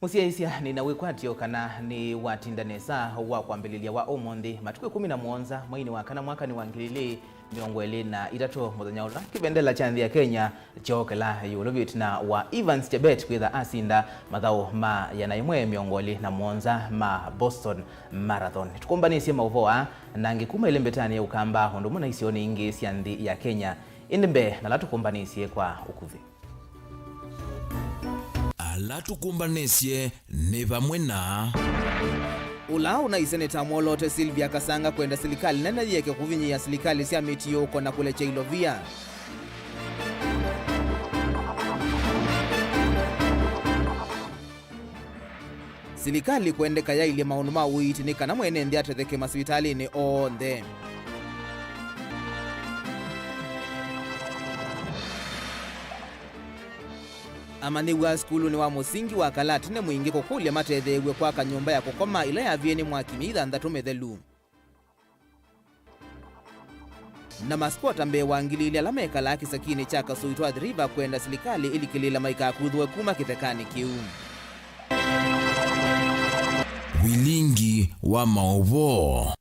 Musiaisia ninawikwatio kana ni watindanesa wa kwambililia wa umundi matuku 17 mwini wa kana mwaka ni wangilili miongweli na itatu mudhanyaula kibendela cha ya Kenya chokela yulovit na wa Evans Chebet kwitha asinda mathao ma yanaimwe miongweli na mwonza ma Boston Marathon. Tukumbanisye Mauvoo na ngikuma ile mbetani ya ukamba hondomo na isioni ingi siandhi ya Kenya indimbe na latukumbanisye kwa ukuvi. Alatukumbanisye ni vamwe na Ulao na iseneta mwolote Sylvia Kasanga kwenda silikali nena yeke kuvinyi ya silikali siya mitiyoko na kule chailovia. Silikali kwende kaya ili maunuma uitinika na mwene ndi atetheke maswitali ni onde. Amani wa skulu ni wa musingi wa kalatine mwingi kukulia matethewe kwa kanyumba ya kukoma ila ya vieni mwakimidha ndatumethelu. Na maskota mbe wangilili alameka laki sakini chaka suitwa dhiriba kwenda silikali ili kilila maika kudhuwe kuma kithekani kiu. Vilingi wa Mauvoo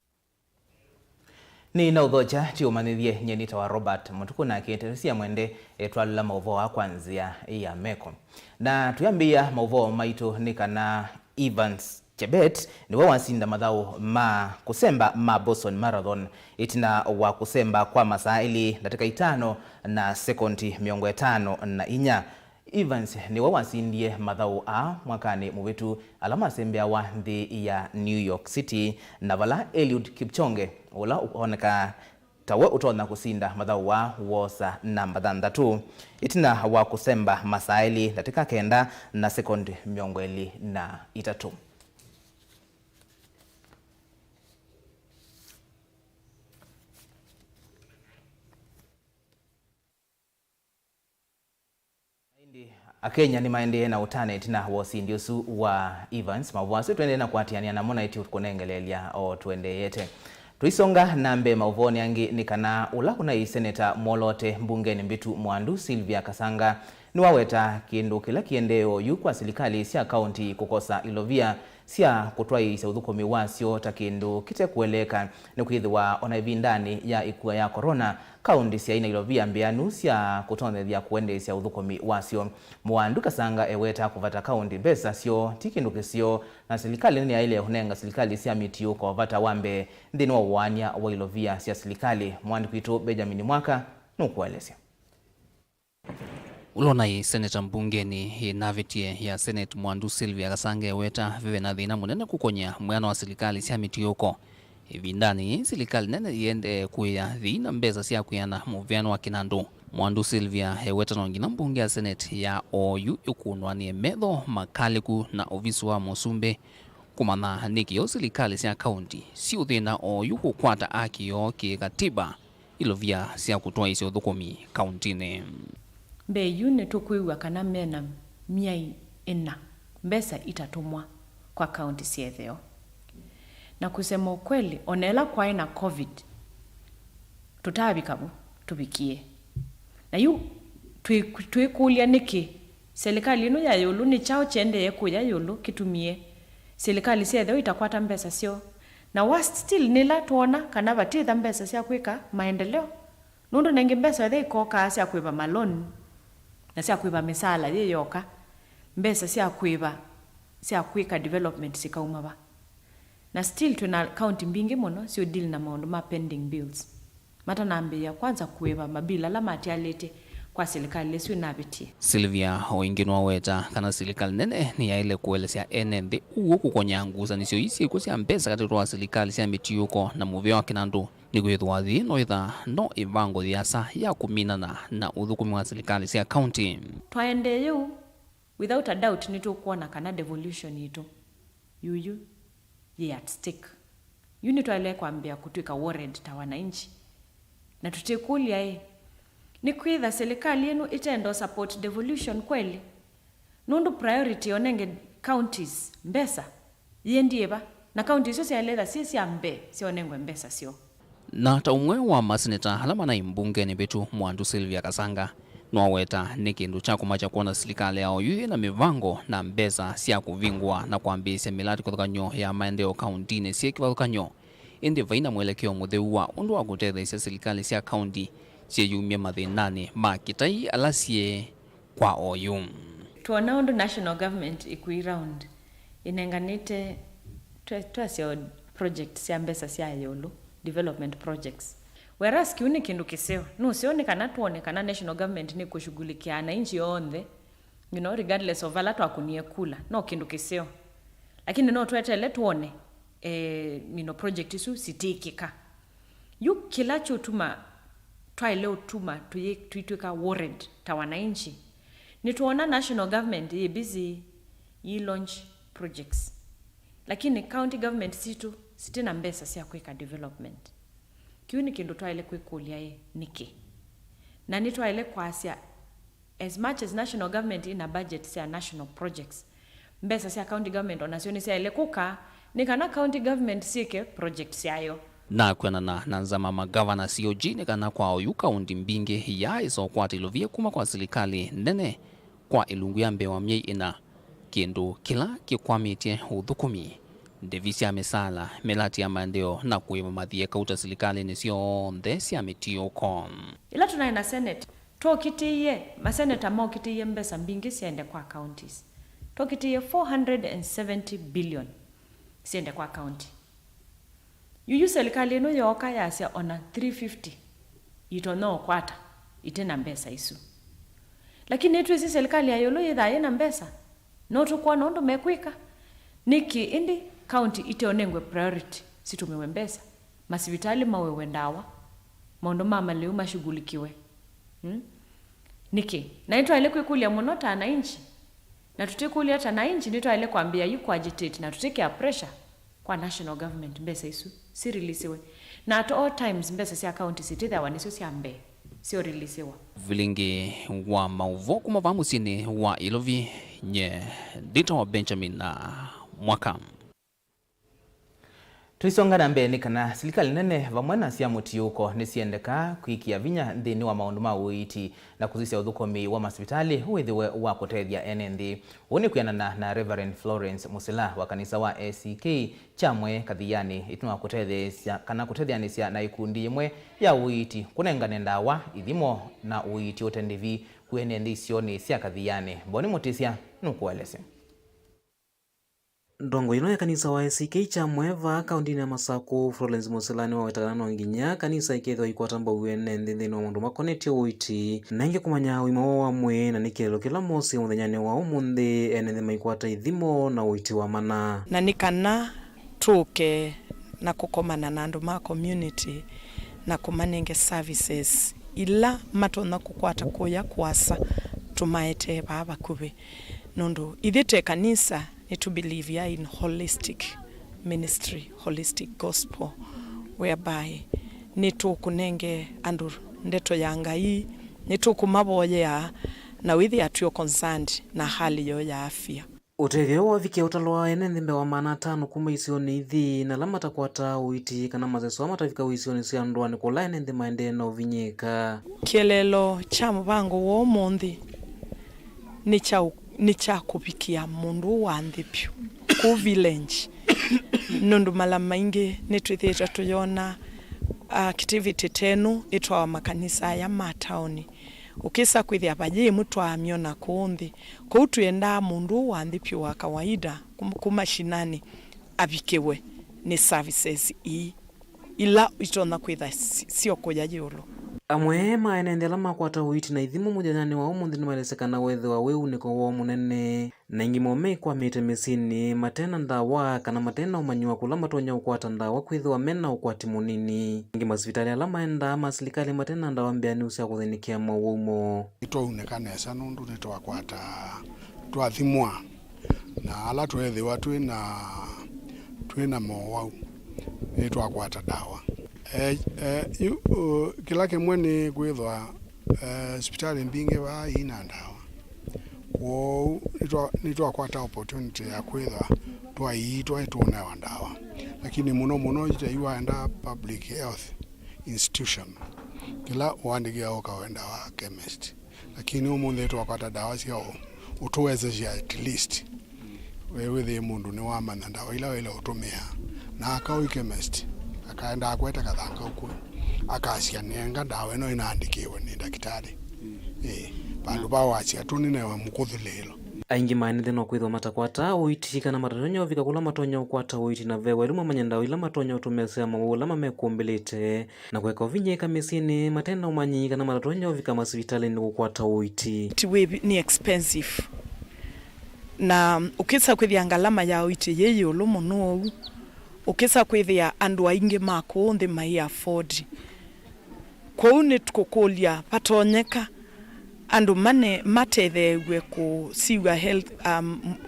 ni na udhocha chiumanithie nyenita wa Robert MUTUKU na kieteresia mwende twalula Mauvoo kwanzia ya meko. Na tuyambia Mauvoo maitu ni kana Evans Chebet ni wasinda mathao ma kusemba ma Boston Marathon itina wa kusemba kwa masaa ili datika 5 na sekundi 5 Evans ni wasindie mathao mwakani muvitu alama sembea wa nthi ya New York City na vala Eliud Kipchoge ula uoneka tawe utona kusinda mathao wa wosa namba 3 itina wa kusemba masaa ili datika 9 na sekundi 23. Akenya ni maende na utane tina wasindi usu wa Evans Mauvoo tuende na kuatiania na mona iti utukonengelelia o tuende yete. Tuisonga nambe Mauvoo yangi ni kana ula kuna iseneta mwolote mbungeni mbitu mwandu Sylvia Kasanga ni waweta kindu kila kiendeo yukwa silikali siya kaunti kukosa ilovia siya kutwai isa udhukomi wasio takindu kite kueleka ni kuhidhiwa onaivindani ya ikuwa ya corona kaunti siya ina ilovia mbianu siya kutonethia kuende siya udhukomi wasio. Mwandu Kasanga eweta kuvata kaunti besa sio tikindu kisio na silikali nini ya ile hunenga silikali siya mitiyuko wavata wambe ndini wa uwania wa ilovia siya silikali. Mwandu kuitu Benjamin Mwaka nukuelesya. Ulona seneta mbungeni navitie ya Senate mwandu Sylvia Kasanga weta vive na dhina munene kukonya mwana wa silikali siya mitiyuko. Vindani silikali nene yende kuya dhina mbeza siya kuyana muviano wa kinandu. Mwandu Sylvia weta na ngina mbunge ya Senate ya OU yukunwa ni medho makaliku na ofisu wa Musumbe kumana nikiyo silikali siya kaunti si udhina OU kukwata akiyo kikatiba ilovia siya kutoa isi udhukomi kauntine. Mbe yune tukuiwa kana mena miai ena mbesa itatumwa kwa kaunti sietheo. Na kusema ukweli onela kwa ina COVID tutabikabu tubikie. Na yu tuikulia niki serikali ino ya yulu ni chao chende kuya yulu kitumie serikali sietheo itakwata mbesa sio. Na worst still nila tuona kana batitha mbesa sia kwika maendeleo. Nundu nengi mbesa they koka sia kwiba maloni na siya kuiba misala yeyoka mbesa siya kwika development sikauma ba. Na still tuna county mbingi mono siyo deal na maundu ma pending bills. Mata nambe ya kwanza kuiba mabila la mati alete kwa silikali lesu inabitie. Sylvia oingino weta kana silikali nene ni ya ile kuelesea enende uo kukonyanguza nisio isi kusia mbesa katirua silikali siya mitiyuko na muvio wa kinandu. Ni kuhidhuwadhi no itha no ivango dhiasa ya kuminana na udhukumi wa silikali siya county. Twaende yu without a doubt nitu kuona kana devolution ito yuyu ye at stake. Yu nitu wale kuambia kutuika warrant ta wananchi na tutikulia ni kuitha silikali yenu itendo support devolution kweli. Nundu priority onenge counties mbesa yendieba na counties sio siya sisi ambe sio nengwe mbesa sio. Na taumwe wa maseneta halama na imbunge ni betu mwandu Sylvia Kasanga nwaweta ni kindu cha kumacha kuona serikali yao yuye na mivango na mbesa sia kuvingwa na kuambisya miladi kuthukanyo ya maendeleo kauntini sia kivathukanyo indi vaina mwelekeo mutheuwa undu wa kutetheisya serikali sia kaunti sia yumia mathinani ma kitai alasie kwa oyu. Tuona undu national government ikui round inenganite twasio project sia mbesa sia yolo development projects. Whereas kiuni kindu kiseo no sioni kana tuone kana national government ni kushughulikia wananchi onde, regardless of ala twakunie kula no kindu kiseo, lakini no twetele tuone project isu sitikika yu kilacho tuma twaile utuma tuitweka warrant ta wananchi ni tuona national government ye busy ye launch projects, lakini county government sitina mbesa sia kuika development. Kiuni kindu twaile kwikulia niki na ni twaile kwasia as much as national government ina budget sia national projects, mbesa sia county government onasioni sia ile kuka ni kana county government sike projects yayo na kwenana na nzama magavana COG ni kana kwa oyu kaunti mbinge ya iso kwa tilovie kuma kwa serikali nene kwa ilungu ya mbewa mye ina kindu kila kikwamitie uthukumi ndevisi ya mesala melati ya maendeleo na kuima mathie kauta serikali ni sio ndesi ya mitioko ila tunaina senate tokitiye maseneta mokitiye mbesa mbingi siende kwa counties tokitiye 470 billion siende kwa county yuyu serikali ino yoka yasia ona 350 itono kwata itena mbesa isu, lakini etu isi serikali ya yolo yithaye na mbesa noto kwa nondo mekwika niki indi county iteonengwe priority situmewe mbesa masivitali mawewe ndawa maondo mama leo mashughulikiwe niki na ito ile kwikulia monota na inchi na tutikulia hata na inchi nito ile kwambia yuko agitate na tuteke pressure kwa national government mbesa isu si releasewe na at all times mbesa si county sititha waniso si ambe sio releasewa. Vilingi wa Mauvoo kuma vamusini wa ilovi nye dito wa Benjamin na mwaka tuisonga na mbele kana serikali nene vamwana sia MUTUKU nisiendeka kwikia vinya nthini wa maundu ma uiti na kuzisia uthukomi wa masipitali withiwe wa kutethia NND uni kwianana na Reverend Florence Musila wa kanisa wa ACK chamwe kathiani ituma kutethia kana kutethia na ikundi imwe ya uiti kunengane ndawa ithimo na uiti utendivi kwene ndisioni sia kathiani boni mutisia nukuelese. Ndongo ino ya kanisa wa ACK chamwe va kaunti ya Masaku Florence Musila ni wawetakana no nginya kanisa ikethwa ikwatamba uene nthini wa mundu makonetio uiti na inge kumanya wima wa mwe na nikelo kila mosi muthenyane wa umuthi ene maikwata ithimo na uiti wa mana na nikana tuke na kukomana na andu ma community na kumanenge services ila matona kukwata kuya kwasa tumaete baba kube nundu ithite kanisa to believe in holistic ministry, holistic gospel, whereby nitu kunenge andu ndeto ya ngai nitu kumaboya na withi atio concerned na hali yo ya afya. Utetheo wa vikia utalwa ene nthimbe wa mana 5 kuma isioni ithi na lamata kwata uiti kana mazeso matafika uisioni sia ndwani kula ene nthi maende na uvinyika. Kielelo cha mvango wo monthi ni cha kupikia mundu wa nthipyu ku Vilingi nundu mala maingi nitwithita tuyona activity tenu itwa makanisa ya mataoni ukisa kwithia baji mtu amiona kuunthi ku tuenda mundu wa nthipyu wa kawaida kumashinani abikewe ni services ila itona kwitha sio kuja yolo amwe maenendela makwata uiti na ithimo mujanani wa umuthi nimaelesekana wethe wa weu niko wa munene na ingi mome kwa mite mesini matena ndawa kana matena umanywa kula matonya ukwata ndawa kwithwa mena ukwati munini ingi masivitali ala maenda masilikali matena ndawa mbeani usia kuthinikia mawumo ito unekana esa nundu nito wakwata twathimwa na ala twethe watu twina Mauvoo nito wakwata dawa kila kimwe ni kwithwa hospitali mbinge wa ina ndawa wo nitwa kwata opportunity ya kwithwa twaitwa ituna wa ndawa lakini muno itaiwa enda public health institution kila wandigia oka wenda wa chemist lakini umunthe twakwata dawa cia utuwezesha at least wewe the mundu ni wamanya ndawa ila utumia na akau chemist akaenda akweta kathanga huko akasianenga ndawa ino inaandikiwe ni daktari bandu bawachia tu nine wa mukuthililo aingi maene no kwithwa matakwata uitika na matonya vika kula matonya ukwata uiti na vewa ilimu manyandao ila matonya utumesea mawula mamekumbelete na kweka vinyeka mesini matena umanyika na matonya vika masivitali ni ukwata uiti tiwe ni expensive na ukisa kwithia ngalama ya uiti yeyo ulumu no ukisa kwithia andu aingi mako nthi mai afford kou ni tukukulia patonyeka andu mane matethewe ku siwa health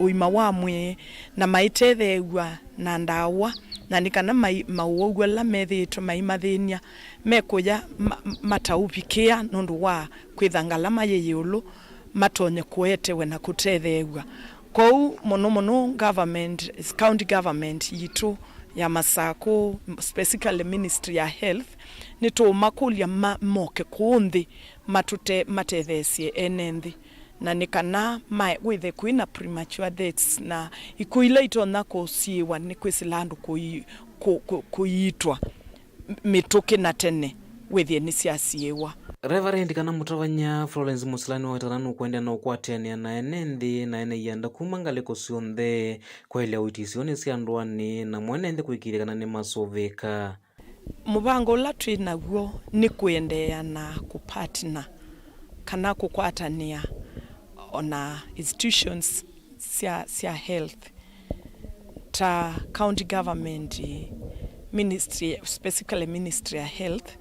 uima wa mwe na maitethewa na ndawa na nikana mauogwa la methito maimathenia mekuya mataupikia nundu wa kwithangalama yeyulu matonye kuetewe na kutethewa kou mono government county government yitu ya Masako specifically Ministry ya Health nito makulia moke kundi matethesie enenthi na nikana withe kuina premature deaths na ikuila itona kusiwa ni kwisilandu kuitwa mituki na tene withe ni siasiewa. Reverend kana mutavanya Florence Musilani wa taranu kwenda na ukwatenia na enenthi na ene yanda kumangale kusionthe kwelea uitisioni cia ndwani na mwenenthi kuikirikana ni masoveka mubango la twina guo ni kuendea na kupartner kana kukwatania ona institutions cia health ta county government ministry specifically Ministry ya Health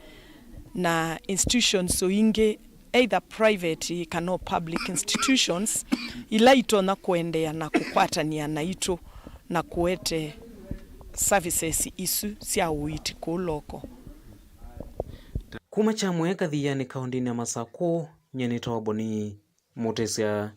na institutions so inge either private kana public institutions ila itona kuendea na kukwatania na ito na kuete services isu cia uiti kuloko kuma cha mweka thiani kaundini ya Masako nyeni toboni mutesia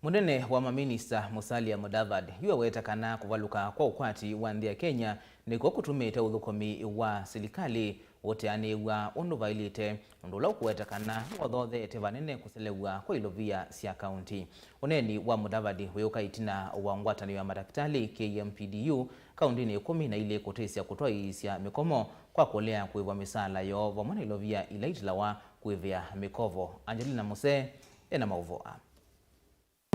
Munene wa maminista Musalia Mudavadi yuwa weta kana kuvaluka kwa ukwati wa nthi ya Kenya niko kutumite uthukomi wa serikali woteani wa undu vailite undula ukuweta kana wathothete vanene kuselewa kwa ilovia cia kaunti. Uneni wa Mudavadi weuka itina wa ngwatani wa madaktari KMPDU kaundini 12 kutesia kutoa isia mikomo kwa kulea kuiva misala yo vamwana ilovia ilaitilawa kuivia mikovo. Angelina Muse ena Mauvoo.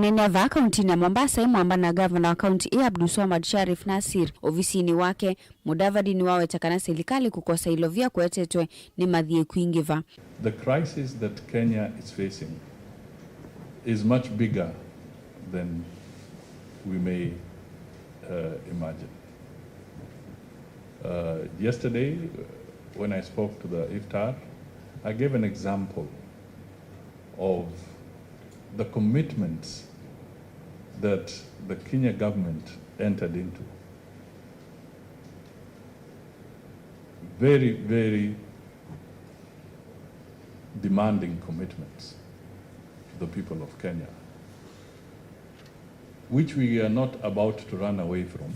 Nene va kaunti na Mombasa imwamba na governor wa kaunti Abdulswamad Sharif Nasir ofisini wake Mudavadi ni waweta kana serikali kukosa ilovia kuetetwe ni mathie kuingiva. The crisis that Kenya is facing is much bigger than we may imagine. Yesterday when I spoke to the iftar, I gave an example of the commitments that the Kenya government entered into. Very, very demanding commitments to the people of Kenya, which we are not about to run away from,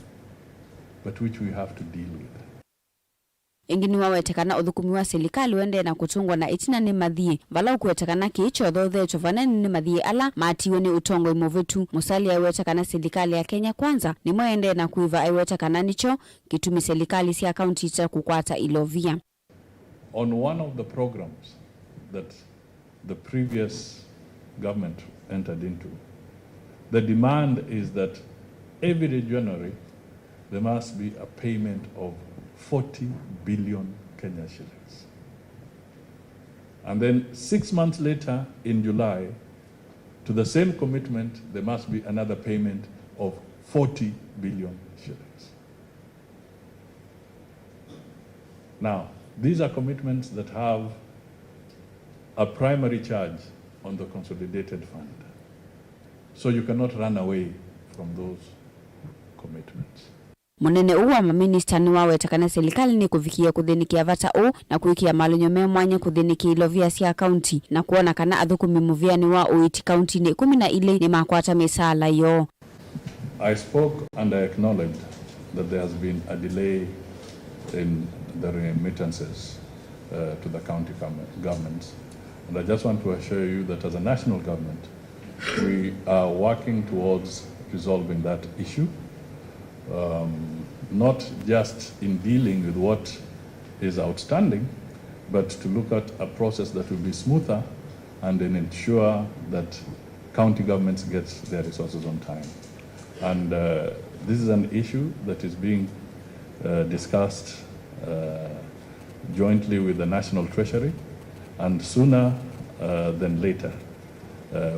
but which we have to deal with. Ingini wawetekana uthukumi wa serikali wende na kutungwa na itina ni mathie vala ukuwetekana kiicho thothe chovaneni ni mathie ala matiwe ni utongo imovetu. Musalia aiwetekana serikali ya Kenya kwanza ni mwende na kuiva aiwetekana nicho kitumi serikali cia kaunti cha kukwata ilovia. On one of the programs that the previous government entered into, the demand is that every January there must be a payment of 40 billion Kenya shillings. And then 6 months later, in July, to the same commitment, there must be another payment of 40 billion shillings. Now, these are commitments that have a primary charge on the consolidated fund. So you cannot run away from those commitments. Munene uwa maminista ni wawetekana serikali ni kufikia kuthinikia vata o na kuikia malonyome mwanya kuthinikia ilovia cia kaunti na kuona kana athukumi muviani wa uiti kaunti ni 12 ni makwata misala yo. I spoke and I acknowledged that there has been a delay in the remittances to the county governments. And I just want to assure you that as a national government, we are working towards resolving that issue, not just in dealing with what is outstanding, but to look at a process that will be smoother and then ensure that county governments get their resources on time. And this is an issue that is being discussed jointly with the National Treasury, and sooner than later,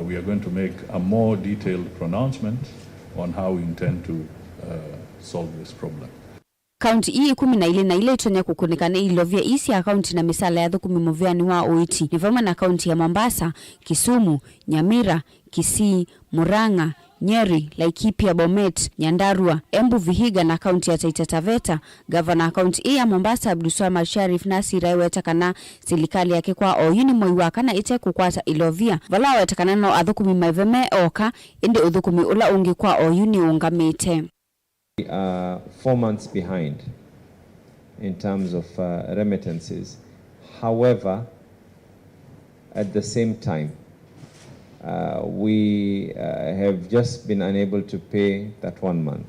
we are going to make a more detailed pronouncement on how we intend to solve this problem. Kaunti hii 12 na ile itonya kukunikana ilovya isi ya kaunti na misala ya thukumi muvyani wa Oiti ni vama na kaunti ya Mombasa, Kisumu, Nyamira, Kisii, Murang'a, Nyeri, Laikipia, Bomet, Nyandarua, Embu, Vihiga na kaunti ya Taita Taveta. Gavana kaunti hii ya Mombasa Abdulswamad Sharif Nasir aiwetakana serikali yake kwa oyuni moiwakana ite kukwata ilovya vala wetakana no athukumi maiveme oka indi uthukumi ula ungi kwa oyuni ungamite. We are 4 months behind in terms of remittances. However, at the same time, we have just been unable to pay that 1 month.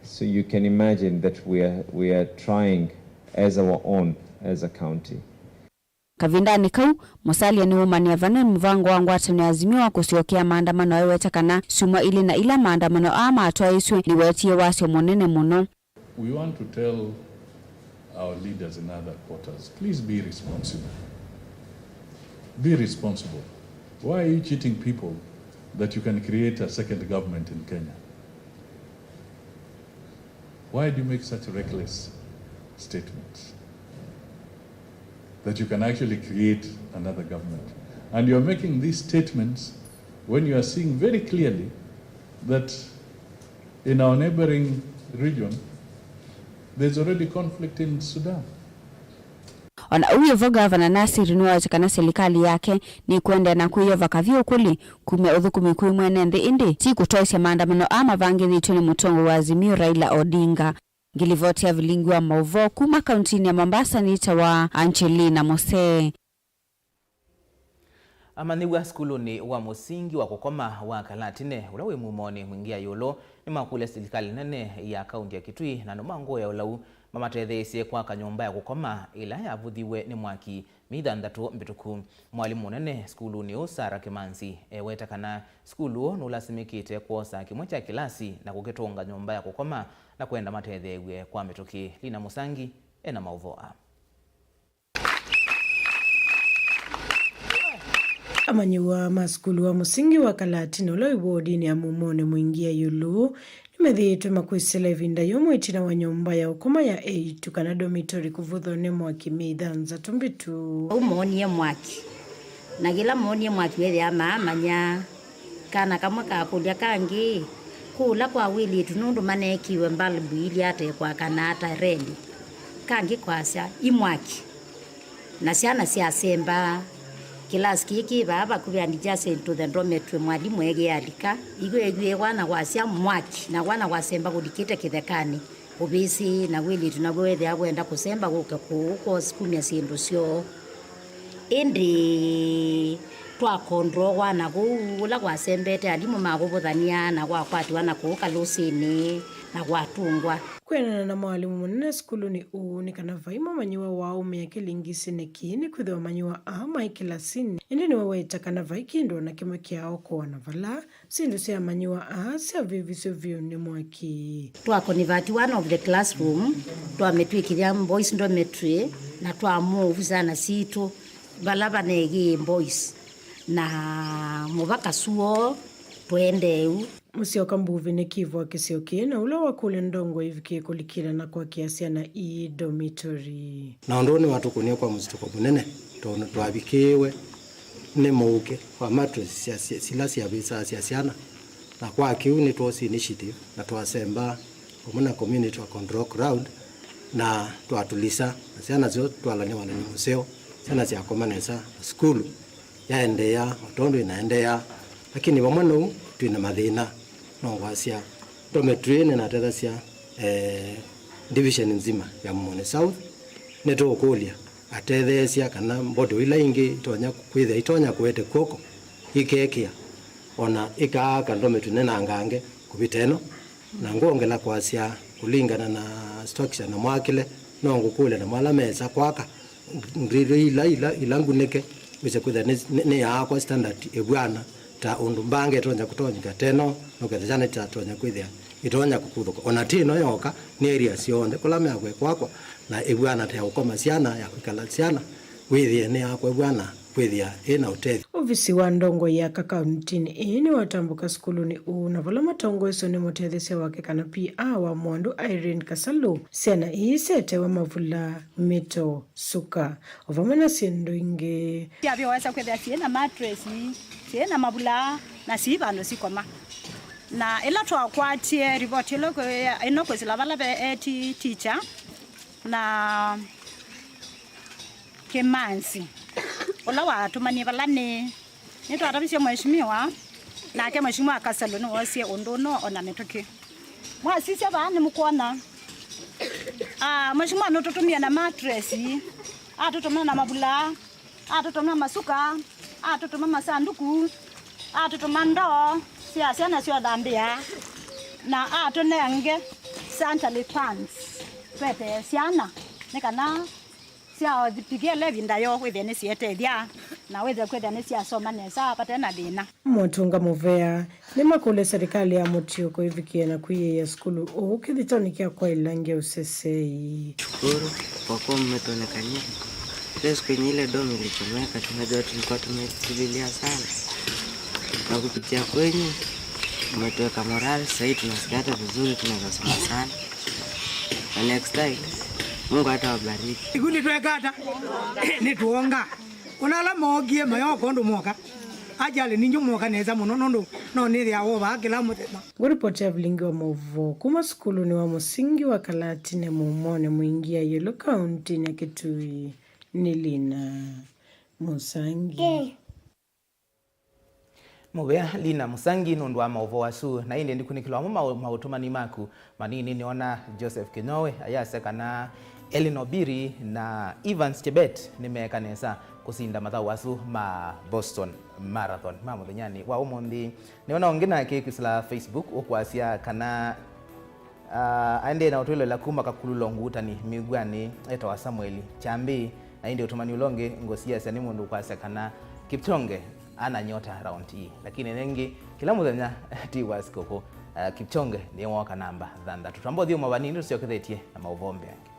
So you can imagine that we are trying as our own as a county. Kavindani kau musalia ni umani avane mvango wangu atani azimiwa kusiokea maandamano aiwetakana suma ili na ila maandamano ama atoa iswe ni wetie wasio monene muno. We want to tell our leaders in other quarters, please be responsible. Be responsible. Why are you cheating people that you can create a second government in Kenya? Why do you make such reckless statements? That you can actually create another government. And you're making these statements when you are seeing very clearly that in our neighboring region, there's already conflict in Sudan. Ona uyo Gavana Nasir nuwatakana serikali yake ni kuenda na kuiova kavyo kuli kume uthukumi kui mwenende indi si kutoisya maandamano ama vangi ituni mutongo wa Azimio Raila Odinga. Ngilivotia Vilingi wa Mauvoo kuma kauntini ya Mombasa nita wa Angelina Mose. Amaniwa skuluni wa musingi wa kukoma wa Kalatine ulawe mumoni mwingia yolo ni makule serikali nene ya kaunti ya Kitui na numango ya ulau mamatethesie kwa kanyumba ya kukoma ila ya vuthiwe ni mwaki mithandatu mbituku. Mwalimu nene skuluni Usara Kimanzi wetakana skulu nulasimikite kuosa kimwe cha kilasi na kukitunga nyumba ya kukoma na kwenda matethewe kwa mituki. Lina Musangi ena Mauvoo. Amanyiwa maskulu wa musingi wa Kalatine ulo ibodini ya mumone mwingia yulu nimethitwe makwisela ivinda yomo itina wa nyumba ya ukoma ya 8 kana dormitory kuvuthone mwaki mithanza tumbitu umoni ya mwaki na gila moni ya mwaki wewe ama amanya kana kamwe kakulia kangi kula kwa wili tunundu manekiwe mbalbu ili ate kwa kanata rendi kangi kwasya imwaki na siana siasemba kilasi kiki baba kubyandija sento the dormitory mwalimu ege alika igwe wana wasya mwaki na wana wasemba kudikite kithekani ubisi na wili tunabwethe agwenda kusemba kuko sikumya sindu syo indi twa kondro wana kula kwasembete alimu makubuthania na kwakwati wana kuka lusini na kwatungwa kwenana na mwalimu munene skuluni ni kana vaima manyiwa wao mekelingisi nekini kwithiwa manyiwa ama ikilasini indi ni waweta kana vaikindo na kimwe kiao kwa na vala sindu sia manyiwa sia vivisyo vyo ni mwaki twako ni vati one of the classroom twametwikiria boys dormitory na twamuvu sana situ balaba negi boys na mubaka suo twendeu Musioka mbuvi ni kivu akisiokie na ula wakule ndongo hivi kulikila na kwa kiasia na dormitory. Na ndoni watu kunia kwa mzituko munene tuwabikiwe ni mouke kwa mattress silasi ya bisa siasiana na kwa kiu ni tuosi initiative na tuwasemba kumuna community wa control crowd na tuwatulisa siana zio tuwalani wala ni museo siana zia komanesa skulu yaendea watondo inaendea lakini wamwano tuina mathina no wasia dormitory na tethasia division nzima ya Mumone South neto kulia atethesia kana mbodo ila ingi itonya kwitha itonya kwete koko ikekia ona ikaaka ndome tunena ngange kubiteno na ngongela kwasia kulingana na structure na mwakile no ngukule na mala meza kwaka ngiri ila nguneke wise kwitha ne ya kwa standard ebwana ta undu mbange itonya kutonyika teno no kethana ta tonya kwitha itonya kukuthuka ona tino yoka ni area sionde kulame akwe kwakwa na ebwana ta ukoma ciana ya kwikala ciana withie ni akwe bwana kwithia ina utethi. Ofisi wa ndongo ya kakaunti ini watambuka skuluni na vala matongo iso ni mutethesia wake kana PA wa Mwandu Irene Kasalu sena isete wa mavula mito suka ovamana sindu inge ya waweza kwethia siena mattress siena mabula na sivano sikoma na ila twakwatie report iloko inoko silavala be teacher na kemansi ola watu mani balane nito atabisha mheshimiwa na ke mheshimiwa Kasalu no wasie ondono ona metoke mwa sisi abane mukona mheshimiwa no tutumia na mattress tutumia na mabula tutumia masuka tutumia masanduku tutumia ndoo siasa na sio dambia na tunenge santali pants pete siana nekana sia dipigia levinda yo withene siete dia na wethe kwethane sia soma nesa patena dina Motunga Muvea ni makule serikali ya MUTUKU ivikie na kuye ya skulu ukithitonikia kwa ilange usesei. Shukuru kwa kuwa mmetuonekania leo kwenye ile domi ilichomeka. Tunajua tulikuwa tumetubilia sana na kupitia kwenye umetuweka morali. Sasa tunasikia hata vizuri, tunaweza soma sana na next time Mungu atawabariki. Iguli twekata ni tuonga unala mogie mayoko ndo moka ajale ninyo moka neza muno no niri awo ba kila mutema. Ripoti ya Vilingi wa Mauvoo kuma skulu ni wa musingi wa Kalati ne mumone muingia yelo kaunti na Kitui Nilina Musangi. Muvea Lina Musangi nundu wa Mauvoo asu na inde ndikunikilwa mautumani maku manini niona Joseph Kinyowe ayase kana Elinor Biri na Evans Chebet nimekanesa kusinda mathau asu ma Boston Marathon mamuthenyani wa umundi niona ongena kekisla Facebook ukwasia kana ande na utwelo la kuma kakululongu utani migwani eta wa Samueli Chambi na inde utumani ulonge ngosia sani mundu kwasia kana Kipchonge ana nyota round hii lakini nengi kila muthenya tiwa sikoko Kipchonge ni mwaka namba thanda tutambo thio mabani ndio sio kithetie na mauvombe yake.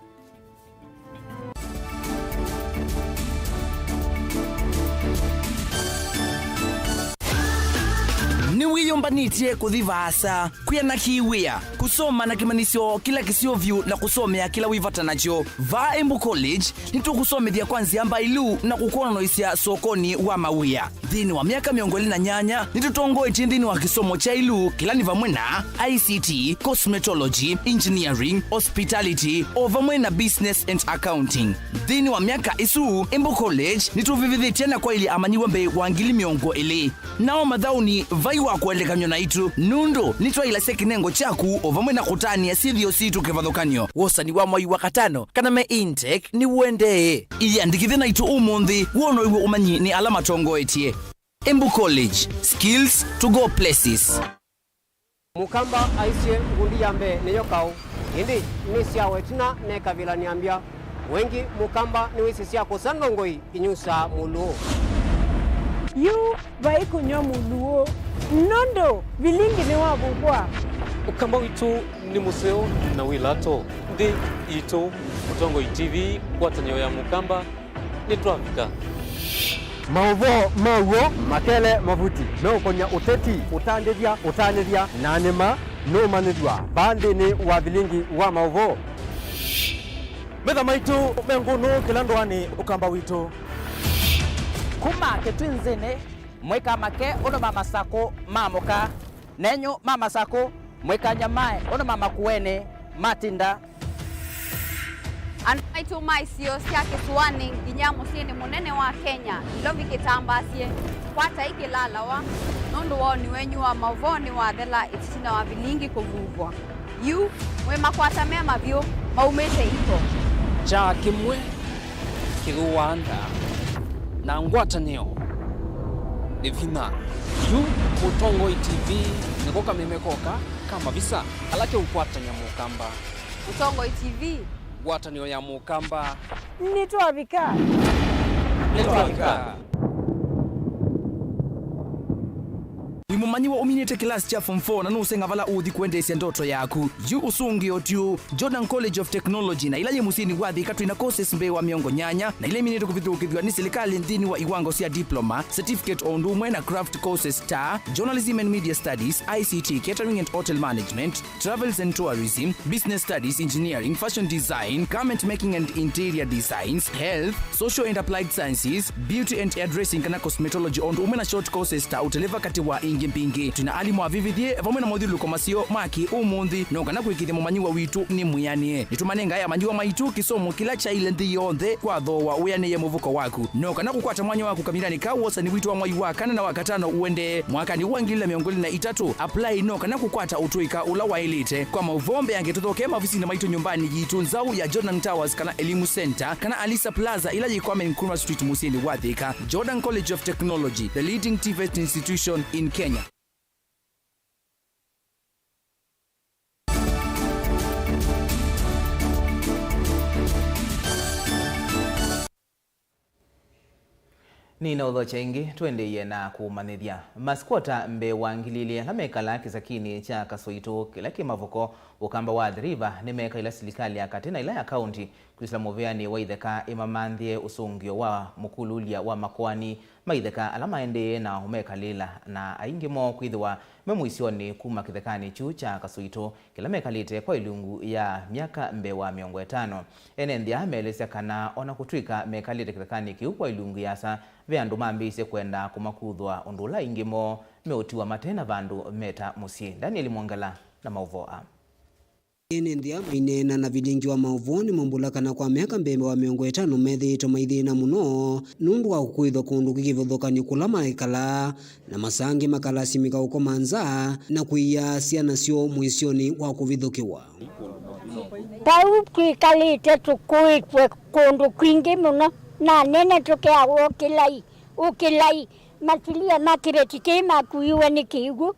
Ni wiyombanitye kuthivasa kwena kiwia kusoma na kimanisio kila kisiovyu na kusomea kila wivata nacho va Embu College nitukusomethia kwanzia mbailu na kukuona noisia sokoni wa mawia dhini wa miaka miongoli na nyanya nitutongoitie dhini wa kisomo cha ilu kila ni vamwe na ICT, Cosmetology, Engineering, Hospitality ovamwe na Business and Accounting. Dhini wa miaka isu Embu College nituvivithitie na kwa ili amanyiwa mbe wangili miongo ili nao madhauni vaiwa kuelekanywa na itu nundu nitwa ila sekinengo chaku ovamwe na kutania sithio situ kevathukanyo wosani wa mwai wa katano kana me intake ni uende iandikithe na itu umundi wono iwe umanyi ni alama tongoetie. Embu College, skills to go places. Mukamba aisye ngundi yambe neyo kau indi ni sia wetina ne kavila niambia wengi mukamba ni wisi sia kusangongoi inyusa muluo yu vai kunyo muluo nondo Vilingi ni wabukwa ukamba witu ni museo na wilato ndi ito utongo TV kwatanyo ya mukamba ni Twafika Mauvoo makele mavuti no konya uteti utandithia nanema no manithwa bandi ni wa Vilingi wa Mauvoo metha maitu mengunu kilandwani ukamba witu kuma ketwinzine mweka make ono mama sako mamoka nenyo mama sako mweka nyamae ono mama kuene matinda anaitu maisio sia Kisuani nginya musini munene wa Kenya ilovi kitambasie kwata ikilala wa nundu woni wenyu wa Mauvoo wa thela itina wa Vilingi kuvuvwa yu mwe makwata mema vyo maumete ito cha kimwe kiruanda na ngwatanio Livina yu Mutongoi TV nikoka memekoka kama visa alake ukwatanya mukamba Mutongoi TV ngwatanio ya mukamba nitwabika Wimumanyiwa uminite class cha form 4 na nusenga vala uthi kuendesya ndoto yaku yu usungi otiu Jordan College of Technology na ilaye musini wathi katu ina courses mbewa miongo nyanya na ile minite kuvithukithwa ni serikali nthini wa iwango cia diploma certificate on ndumwe na craft courses ta journalism and media studies ICT catering and hotel management travels and tourism business studies engineering fashion design garment making and interior designs health social and applied sciences beauty and hairdressing kana cosmetology on ndumwe na short courses ta uteleva kati wa mpingi tuna alimu avivithie vamwe na mothilu komasio maki umuthi no kana kwikithia mumanyiwa witu ni muyanie nitumanenga ya manyiwa maitu kisomo kila cha ile nthi yonthe kwa thowa uyanie muvuko waku no kana kukwata mwanya waku kamirani ka wosa ni witu wa mwai wa kana na wakatano uende mwaka ni uangilila miongoli na itatu apply no kana kukwata utuika ula wa elite kwa mauvombe yangetuthoke mavisi na maitu nyumbani jitu nzau ya Jordan Towers kana Elimu Center kana Alisa Plaza ila yikwame Nkrumah Street Musini Wathika Jordan College of Technology the leading TVET institution in Kenya. Ni na udho chengi tuendeye na kumanithia maskwota mbe wangililia na mekala kisakini cha Kasoito kila kimavuko ukamba wa river ni meka ila serikali ya katina ila ya county kuisla moveani waitheka imamandhie usungio wa mukululia wa makwani maitheka alama ende na umeka lila na aingimo kwithwa memuisioni kuma kithekani chu cha Kasoito kila meka lite kwa ilungu ya miaka mbe wa miongo 5 enendia melesya kana ona kutwika meka lite kithekani kiu kwa ilungu yasa veandu mambise kwenda kumakuthwa undula ingimo meutiwa matena vandu meta musi Daniel Mwangala na Mauvoo. Enendia mainena na Vilingi wa Mauvoo ni mambulakana kwa miaka mbembe wa miongo 5 methito maithina muno nundu wa kukwithwa kundu kikivithukani kula maikala na masangi makalasimika ukomanza na kuiya ciana cio mwisioni wa kuvithukiwa. Pau kwikalite tukuitwe kundu kwingi muno na nene tukeagwo ukilai masilia makiretike makuiwe ni kiugu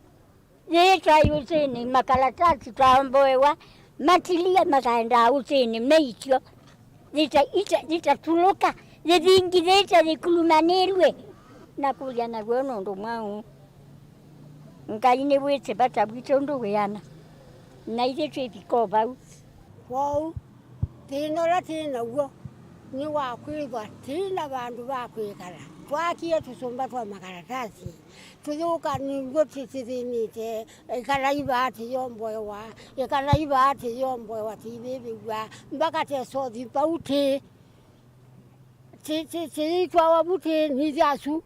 yeta yusini makaratasi taomboewa matilia makaenda usini meitio zita tuluka zithingi zita zikulumanirwe na kuja na gwono ndo mwau nkaine wete bata bwito ndo yana na ite twipiko bau wau tinora tinawo ni wakwithwa tina vandu vakwikara twakie tusumba twa makaratasi tuthuka niguo titithinite ikaraiva ati yomboewa tithithigua mpaka tesothi pauti titwawa buti nithiacu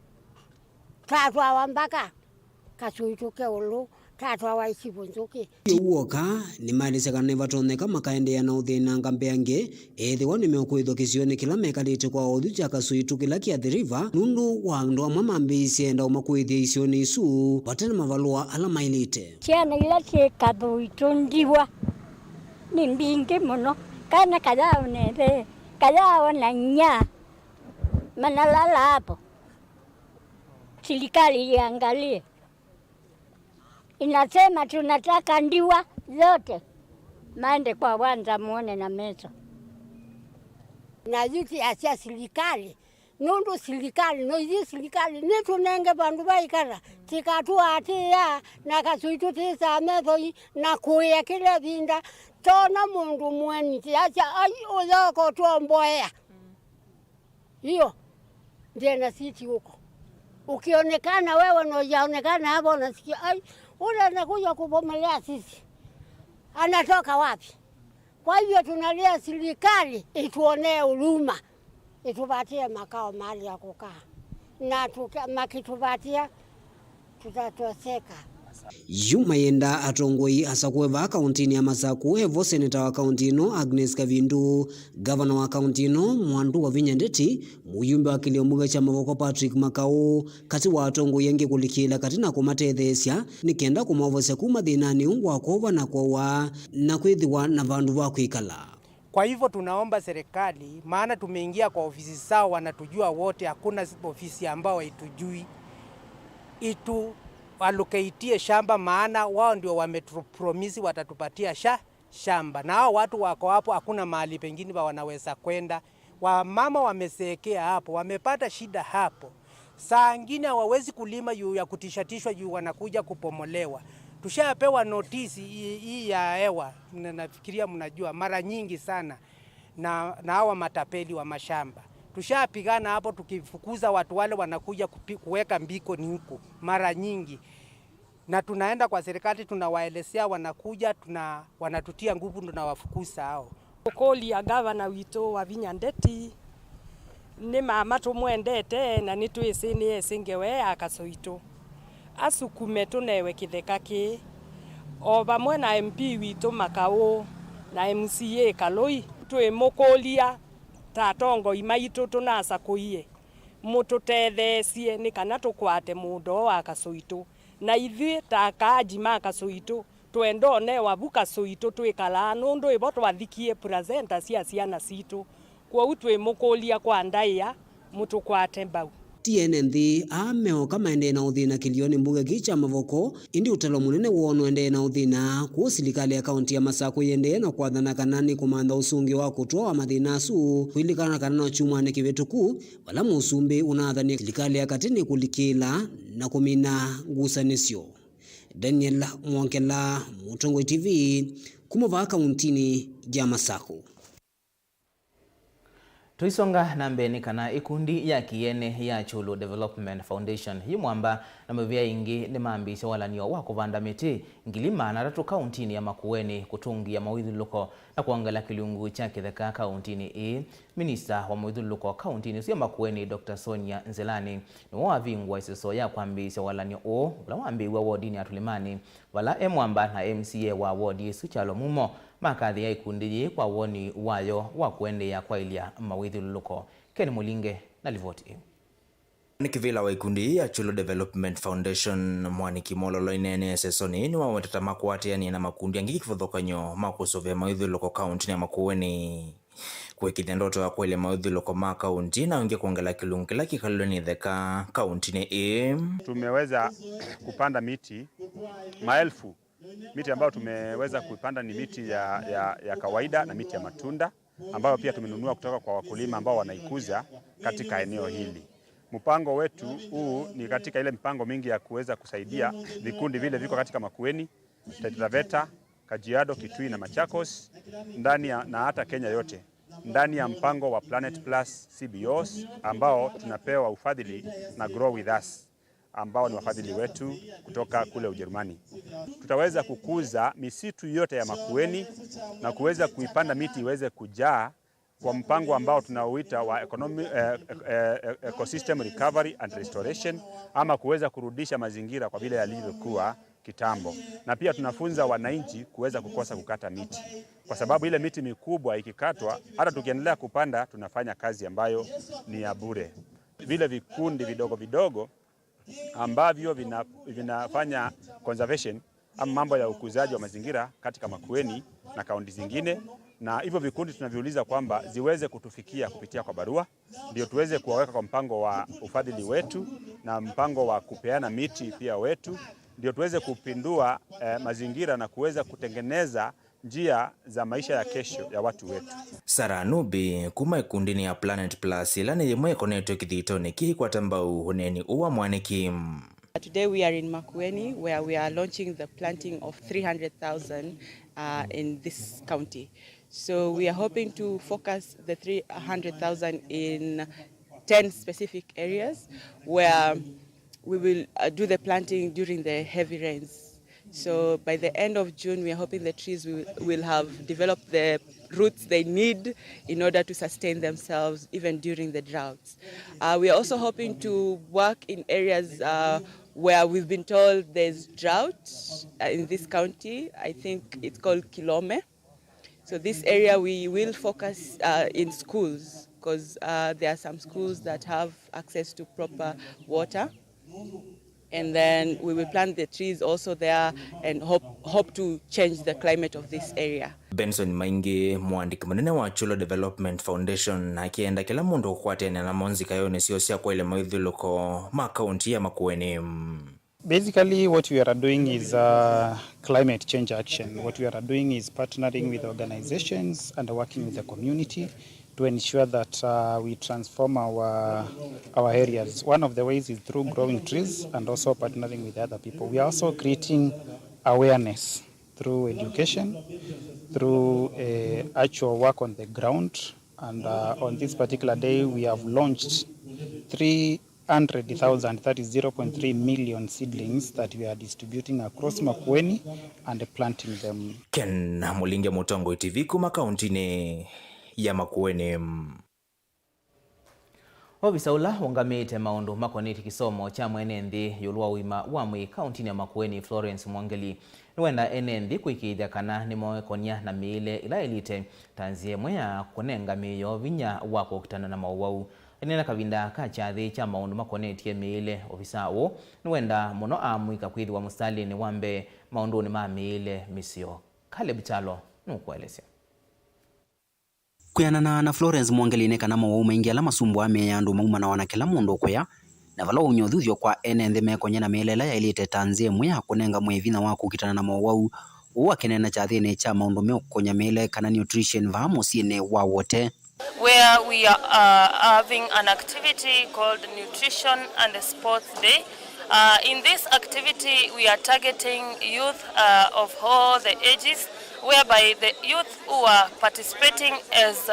tatwawa mpaka Kasoito keulu tatwawa isivunzuki uoka ni malisaka ne vatoneka makaendea na uthina ngambe ange ethiwa ni mekwithwa kisioni kila mekalite kwa uthu cha Kasoito kila kia the river nundu wa ndo amamambise enda umakwithia isioni isu patena mavalua ala mailite ciana ila Kasoito ndiwa ni mbingi muno kana kadao neve kadao na nya manalala hapo serikali iangalie. Inasema tunataka ndiwa zote maende kwa wanza muone na meza na yuti asia serikali nundu serikali no yi serikali ni tunenge bandu baikara tikatu atia na Kasoito tisa methoi na kuya kile vinda tona mundu mweni asia ai oyoko tuomboea hiyo ndiye na siti huko ukionekana wewe no yaonekana hapo unasikia ai ule anakuja kubomelea sisi anatoka wapi? Kwa hivyo tunalia serikali ituonee huruma, itupatie makao mahali ya kukaa na makitupatia tutatoseka. Yuma yenda atongoi asakueva kauntini ya Masaku evo seneta wa kaunti ino Agnes Kavindu, governor wa kaunti ino Mwandu wa Vinyandeti, muyumbe wa kiliomuga cha Mauvoo Patrick Makau, kati wa atongoi yange kulikila katina kumatethesya nikenda kumavosya kuma thinani wa kova na kwa na kwithiwa na vandu va kwikala. Kwa hivyo tunaomba serikali, maana tumeingia kwa ofisi zao, wanatujua wote, hakuna ofisi ambao haitujui, allocate shamba, maana wao ndio wametupromisi watatupatia shamba. Na hao watu wako hapo, hakuna mahali pengine wanaweza kwenda. Wamama wamesekea hapo, wamepata shida hapo. Saa nyingine hawawezi kulima juu ya kutishatishwa, juu wanakuja kupomolewa. Tushapewa notisi hii ya hewa, nafikiria mnajua, mara nyingi sana na hawa matapeli wa mashamba. Tushapigana hapo, tukifukuza watu wale wanakuja kuweka mbiko ni huko mara nyingi, na tunaenda kwa serikali tunawaelezea, wanakuja wanatutia nguvu, tunawafukuza hao. Ukoli ya gavana wito wa Vinyandeti ni mama tumwendete na nitwisi ni esingewe akasoito asukume tunewe kitheka ki o bamwe na MP wito Makao na MCA Kaloi twi mukolia tatongo imaitu tunasa kuiye mututethesie ni kana tukwate mundo wa kasoito na ithi takaji makasoito twendone wabuka soito twikala nundu ibo twathikie presenta cia ciana citu kwa utwe mukolia kwa ndaia mutukwate mbau TNND ameoka maende na uthina kilioni mbuga gicha mavoko indi utalo munene wono ende na uthina ku serikali ya kaunti ya Masako yende na kwathana kanani kumanda usungi wa kutoa mathina su kwilikana kana no chumwane kivetuku wala musumbi unathani serikali ya katini kulikila na kumina ngusanisyo. Daniel Mwankela, Mutungo TV, kumova kauntini ya Masako. Tuisonga na mbeni kana ikundi ya kiene ya Chulu Development Foundation hii mwamba na mavia ingi ni maambisha wala niyo wako vanda miti ngilima na ratu kauntini ya Makueni kutungi ya mawidhuluko na kuangala kilungu chake theka kauntini Minista wa mawidhuluko kauntini siya Makueni Dr. Sonia Nzelani ni wavingwa isiso ya kuambisha wala niyo wala waambiwa wodini ya Tulimani wala mwamba na MCA wa wodi Suchalo Mumo makadhi ya ikundi kwa woni wayo wa kuendea kwa ilia mawidhuluko. Ken Mulinge na livoti. Nikivila wa ikundi ya Chulu Development Foundation mwaniki mololo inene sesoni ni wawetata makuati yani na makundi angiki kifudhokanyo makusovya mawidhuluko kaunti ya Makueni kuwekithia ndoto ya kweli mawidhuluko makaunti na wengi kuongela kilungu kila kikaloni theka kaunti ni tumeweza kupanda miti maelfu. Miti ambayo tumeweza kupanda ni miti ya kawaida na miti ya matunda ambayo pia tumenunua kutoka kwa wakulima ambao wanaikuza katika eneo hili. Mpango wetu huu ni katika ile mipango mingi ya kuweza kusaidia vikundi vile viko katika Makueni, Taita Taveta, Kajiado, Kitui na Machakos na hata Kenya yote. Ndani ya mpango wa Planet Plus CBOs ambao tunapewa ufadhili na Grow With Us ambao ni wafadhili wetu kutoka kule Ujerumani. Tutaweza kukuza misitu yote ya Makueni na kuweza kuipanda miti iweze kujaa kwa mpango ambao tunauita wa ecosystem recovery and restoration, ama kuweza kurudisha mazingira kwa vile yalivyokuwa kitambo. Na pia tunafunza wananchi kuweza kukosa kukata miti, kwa sababu ile miti mikubwa ikikatwa, hata tukiendelea kupanda tunafanya kazi ambayo ni ya bure. Vile vikundi vidogo vidogo ambavyo vinafanya conservation ama mambo ya ukuzaji wa mazingira katika Makueni na kaunti zingine, na hivyo vikundi tunaviuliza kwamba ziweze kutufikia kupitia kwa barua, ndio tuweze kuwaweka kwa mpango wa ufadhili wetu na mpango wa kupeana miti pia wetu, ndio tuweze kupindua mazingira na kuweza kutengeneza njia za maisha ya kesho ya watu wetu. Sara Nubi kuma ikundini ya Planet Plus ilani yemwe koneto kithitone ki kwa tambau huneni uwa mwaniki. Today we are in Makueni where we are launching the planting of 300,000 in this county. So we are hoping to focus the 300,000 in 10 specific areas where we will do the planting during the heavy rains. So by the end of June, we are hoping the trees will have developed the roots they need in order to sustain themselves even during the droughts. We are also hoping to work in areas where we've been told there's drought in this county. I think it's called Kilome. So this area we will focus in schools because there are some schools that have access to proper water. and then we will plant the trees also there and hope to change the climate of this area. Benson Maingi, mwandiki munene wa Chulo Development Foundation, akienda kila mundu kukwatene na monzika yone sio sia kwa ile maithuluko makaunti ya Makueni. Basically, what we are doing is climate change action. What we are doing is partnering with organizations and working with the community to ensure that we transform our areas. One of the ways is through growing trees and also partnering with other people. We are also creating awareness through education, through actual work on the ground. And on this particular day, we have launched 300,000, that is 0.3 million seedlings that we are distributing across Makueni and planting them. Ken Mulinge, Mutongo TV, kuma kauntini ya Makueni. Ofisa ula ungamite maundu makoniti kisomo cha mwenendi yulua wima wamwi kauntini ya Makueni Florence Mwangeli nuwenda enendi kuikithia kana ni moekonia na miile ila elite tanzie mwea kunenga miyo vinya wako kitana na Mauvoo enena kavinda kachathi cha maundu makoniti ya miile. Ofisa uo nuwenda muno amwika kuidhi wa mustali ni wambe maundu ni maa miile misio. Caleb Chalo nukuelesea. Kuyanana na Florence Mwangeli nekana Mauvoo maingi ala masumbu ameyandu mauma na wanakela mundu kwea na vala unyothuthio kwa enende mekonya na melela ya ilite tanzie mwea kunenga mwevina waku kitana na Mauvoo uwa kenena chathine cha maundu mekonya mele kana nutrition vamo siene wa wote, where we are having an activity called Nutrition and Sports Day. In this activity, we are targeting youth of all the ages, whereby the youth who are participating as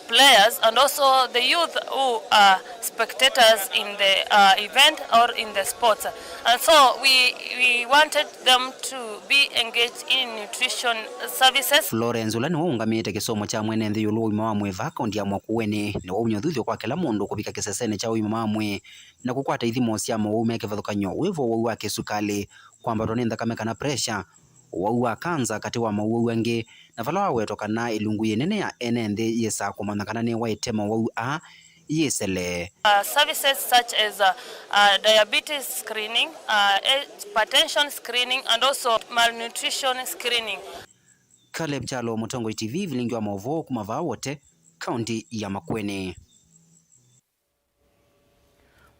players and also the youth who are spectators in the event or in the sports. And so we wanted them to be engaged in nutrition services. Florence ula niwo ungamite kisomo cha mwenendi yulu uima wa mweva kaundi ya Makueni niwo unyothuthio kwa kila mundu kubika kisesene cha uima wa mwe na kukwata ithimo cia Mauvoo mekivathukanyo wivo wa kisukali kwamba toni nthakame kana pressure wa kanza kati wa Mauvoo angi na vala wawetoka na ilungu yenene ya enendi yesa kumanyakana ni waite Mauvoo yesele. Services such as diabetes screening, hypertension screening and also malnutrition screening. Caleb Chalo, Mutongo TV, Vilingi wa Mauvoo kumava wote kaunti ya Makueni.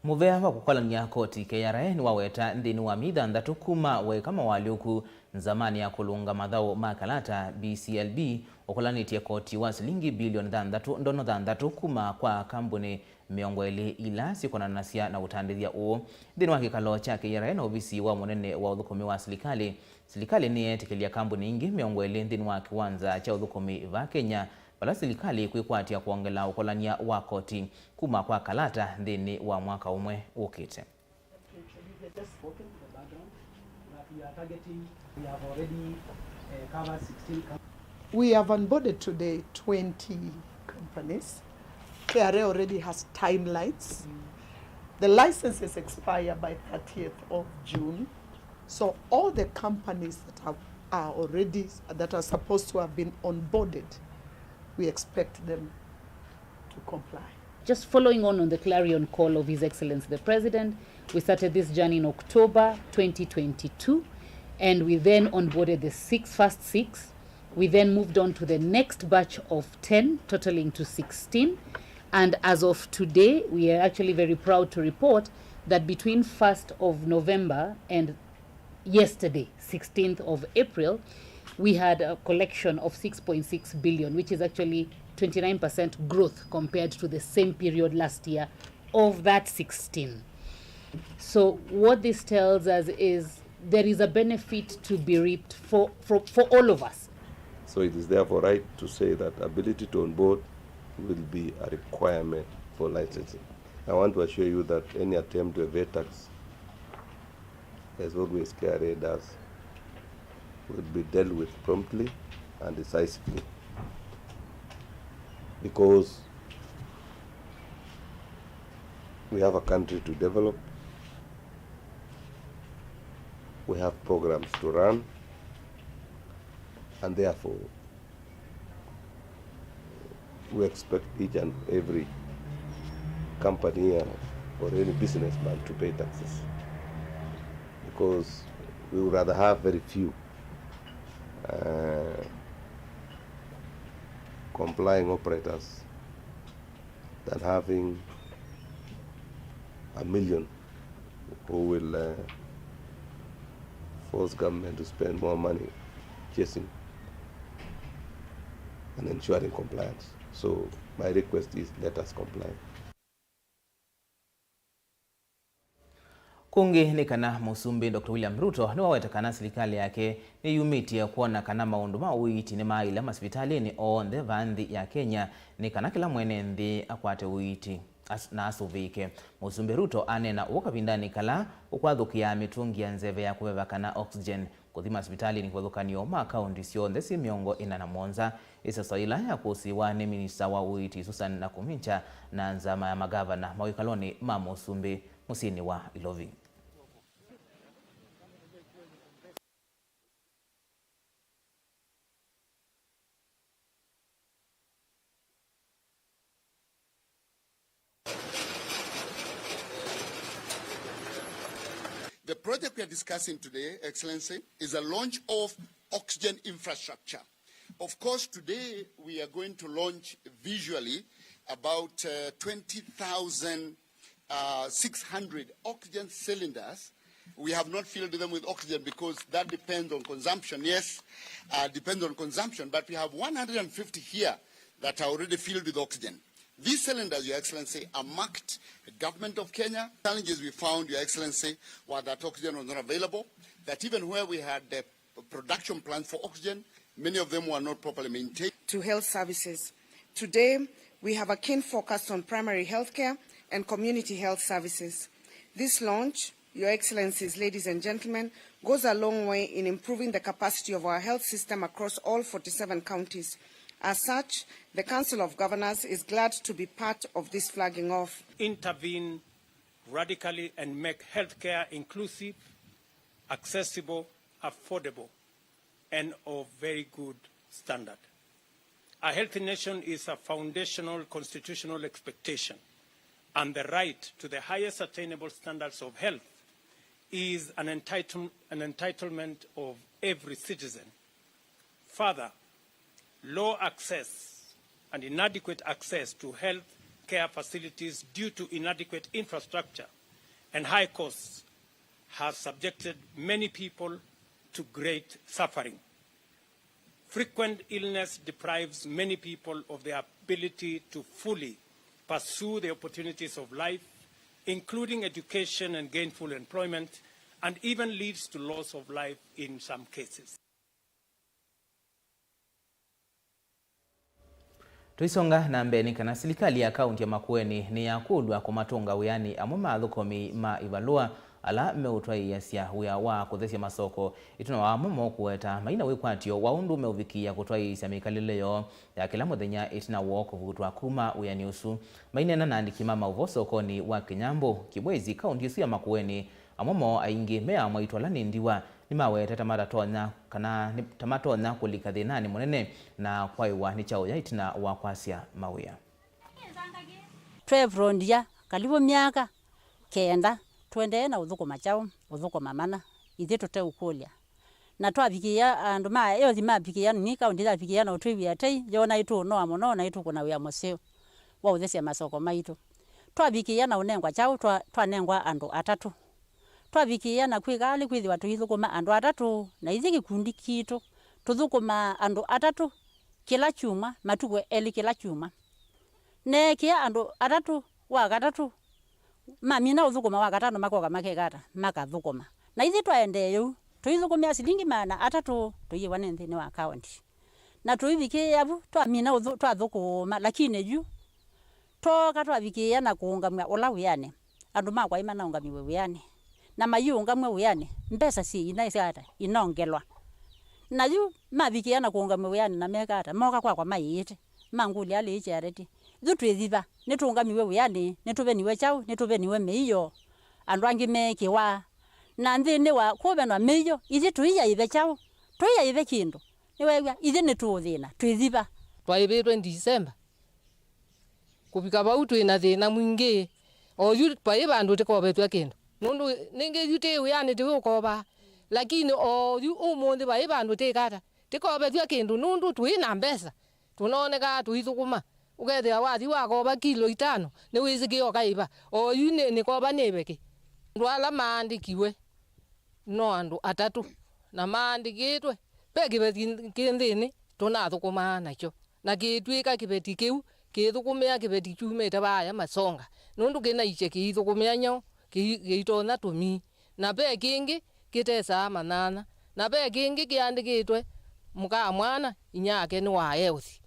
Muvea wa kukolania koti KRA ni waweta ndini wa mithandatu kuma we kama waliuku nzamani ya kulunga madhao makalata BCLB okolanitie koti wa silingi bilioni thandatu kuma kwa kambuni miongweli ila sikona nasia na utandithia uo ndini wa kikalo cha KRA na ofisi wa munene wa uthukumi wa serikali ni etikilia kambuni ingi miongweli ndini wa kiwanza cha uthukumi va Kenya bala serikali kuikwatia kuongela ukolania wa koti kuma kwa kalata ndini wa mwaka umwe ukite. We have onboarded today 20 companies. KRA already has timelines. The licenses expire by 30th of June. So all the companies that are supposed to have been onboarded, we expect them to comply. Just following on the clarion call of His Excellency the President, we started this journey in October 2022, and we then onboarded the first six. We then moved on to the next batch of 10, totaling to 16. And as of today, we are actually very proud to report that between 1st of November and yesterday, 16th of April, we had a collection of 6.6 billion, which is actually 29% growth compared to the same period last year of that 16. So what this tells us is there is a benefit to be reaped for all of us. So it is therefore right to say that ability to onboard will be a requirement for licensing. I want to assure you that any attempt to evade tax, as always KRA does, will be dealt with promptly and decisively, because we have a country to develop, we have programs to run, and therefore we expect each and every company here or any businessman to pay taxes, because we would rather have very few complying operators than having 1 million who will force government to spend more money chasing and ensuring compliance. So my request is, let us comply. Kungi ni kana musumbi Dr. William Ruto ni wawetakana serikali yake ni yumiti ya kuona kana maundu mauiti ni maila masipitali ni onde vandhi ya Kenya ni kana kila mwene ndi akwate uiti na asuvike. Musumbi Ruto anena ukapindani kala ukwathukia mitungi ya nzeve ya kubeba kana oxygen kuthima hospitali ni kwathukanio makaundi cionthe si miongo ina na monza isa ila ya kusiwa ni minista wa uiti Susan Nakumincha na nzama ya magavana mawikaloni ma Musumbi musini wa Ilovi. The project we are discussing today, Excellency, is a launch of oxygen infrastructure. Of course, today we are going to launch visually about 20,600 oxygen cylinders. We have not filled them with oxygen because that depends on consumption. Yes, depends on consumption, but we have 150 here that are already filled with oxygen. These cylinders, Your Excellency, are marked Government of Kenya. Challenges we found, Your Excellency, were that oxygen was not available, that even where we had the production plants for oxygen, many of them were not properly maintained. To health services. Today, we have a keen focus on primary health care and community health services. This launch, Your Excellencies, ladies and gentlemen, goes a long way in improving the capacity of our health system across all 47 counties. As such, the Council of Governors is glad to be part of this flagging off. Intervene radically and make healthcare inclusive, accessible, affordable, and of very good standard. A healthy nation is a foundational constitutional expectation, and the right to the highest attainable standards of health is an entitlement of every citizen. Further, low access and inadequate access to health care facilities due to inadequate infrastructure and high costs have subjected many people to great suffering. Frequent illness deprives many people of the ability to fully pursue the opportunities of life, including education and gainful employment, and even leads to loss of life in some cases. Tuisonga na mbeni kana serikali ya kaunti ya Makueni ni ya kudwa kumatunga uyani amwe mathukomi ma ivalua ala meutwai yasia huya wa kuthesia masoko ituna wa mumo kuweta maina wikwatio wa undu meuvikia kutwai sia mikalileo ya kila muthenya itina wo kuvutwa kuma uyani usu maina na nandiki mama uvosoko ni wa Kinyambo Kibwezi kaunti isu ya Makueni amomo aingi mea mwaitwala nindiwa ni maweta tamatatonya kana tamatonya kulika thinani munene na kwaiwa ni chao yaitina wa kwasia mawia twevrondia kalibu miaka kenda twende na uthukuma chao uthukuma mana ithi tute ukulia na twabikia andu ma yo thima bikia ni kaunti ya bikia na utwi atei yona itu no amono na itu kuna wia museo wa uthesia masoko maitu twabikia na unengwa chao twanengwa andu atatu twabikia na kwigali kwithi watu ithukuma andu atatu na ithi gikundi kitu tuthukuma andu atatu kila chuma matuko eli kila chuma ne kia andu atatu wa gatatu mamina uthukuma wa gatano makoga makegata makathukuma na ithi twaende yu tuithukumia silingi mana atatu tuyiwa nthini wa county na tuivikie abu twamina twathukuma lakini ju toka twabikia na kuungamia ula wiane andu makwa imana ungamiwe wiane na mayunga mwe wiane mbesa si inaisata inongelwa na yu mabikia na kuungamia wiane na mekata moka kwa mayite manguli ali ichareti thutwithiva nitungamiwe wiane nituveniwe chau nituveniwe meiyo andu angi mekiwa na nthini wa kubenwa meiyo ithi tuiya ive chau tuiya ive kindu niwegwa ithi nituthina twithiva twaibirwe December kubika bau twina thina mwingi o yu pa ibandu te ko betu kendo nundu ninge yute uyani te ko ba lakini o yu umundi ba ibandu te kata te ko betu kendo nundu tuina mbesa tunaoneka tuithukuma ugethe wathi wako ba kilo 5 ne wiziki okaiba o yu ne ko ba nebeke ndwala maandikiwe no andu atatu na maandikitwe pe kibeti kindini tunathukuma nacho na gitwika kibeti kiu kithukumia kibeti kiumite baya masonga nundu kina iche kithukumia nyo gitona tumi na pe kingi kitesa manana na pe kingi kiandikitwe muka mwana inyake ni wa health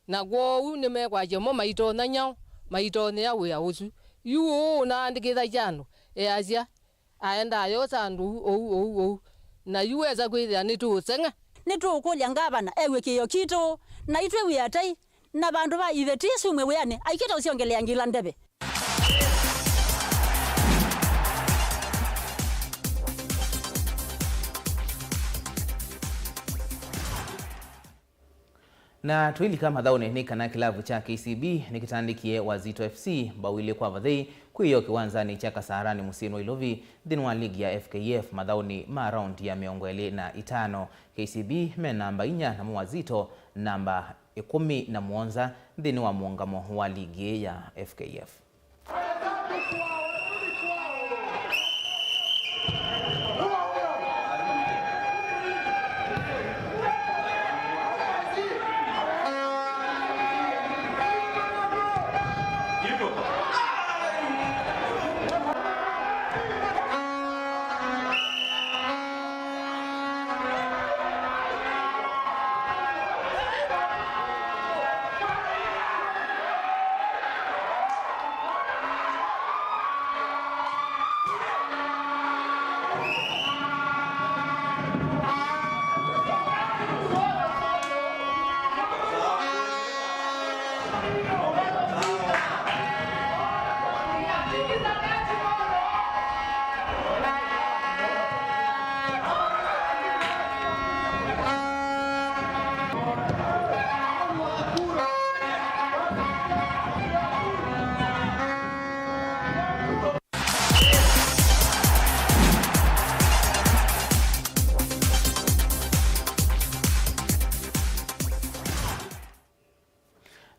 na gwo ni mekwaje mo maitona nyo maitone ya we ausu yu na andikitha jano azia aenda yo sandu na yuweza kwithia ni tusenga ni tukulya ngabana ewe kiyo kito na itwe wiatai na bandu ba ithetisu mwe weane aikita usiongelea ngila ndebe na twili kama dhaune ni kana kilavu cha KCB nikitandikie Wazito FC bawile kwa vadhei kuiyo kiwanzani cha Kasarani Musino Ilovi dhinwa ligi ya FKF madhauni ma round ya miongweli na 5 KCB me namba 4 na Wazito namba 11 dhinwa muungamo wa ligi ya FKF.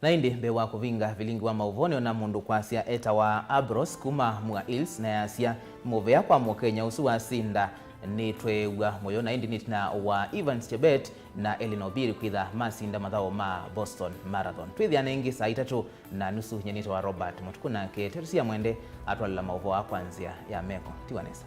Na indi mbewa kuvinga Vilingi wa Mauvoo na mundu kwasia eta wa Abros kuma mwa Hills na yasia Mauvoo kwa Mokenya usuwa sinda ni twewa moyo na indi nitina wa Evans Chebet na Elinobiri kwitha masinda madhao ma Boston Marathon. Twithia nengi saa 3 na nusu nyenito wa Robert Mutuku na ke terusia mwende atwalila Mauvoo kwanzia ya meko tiwanesa.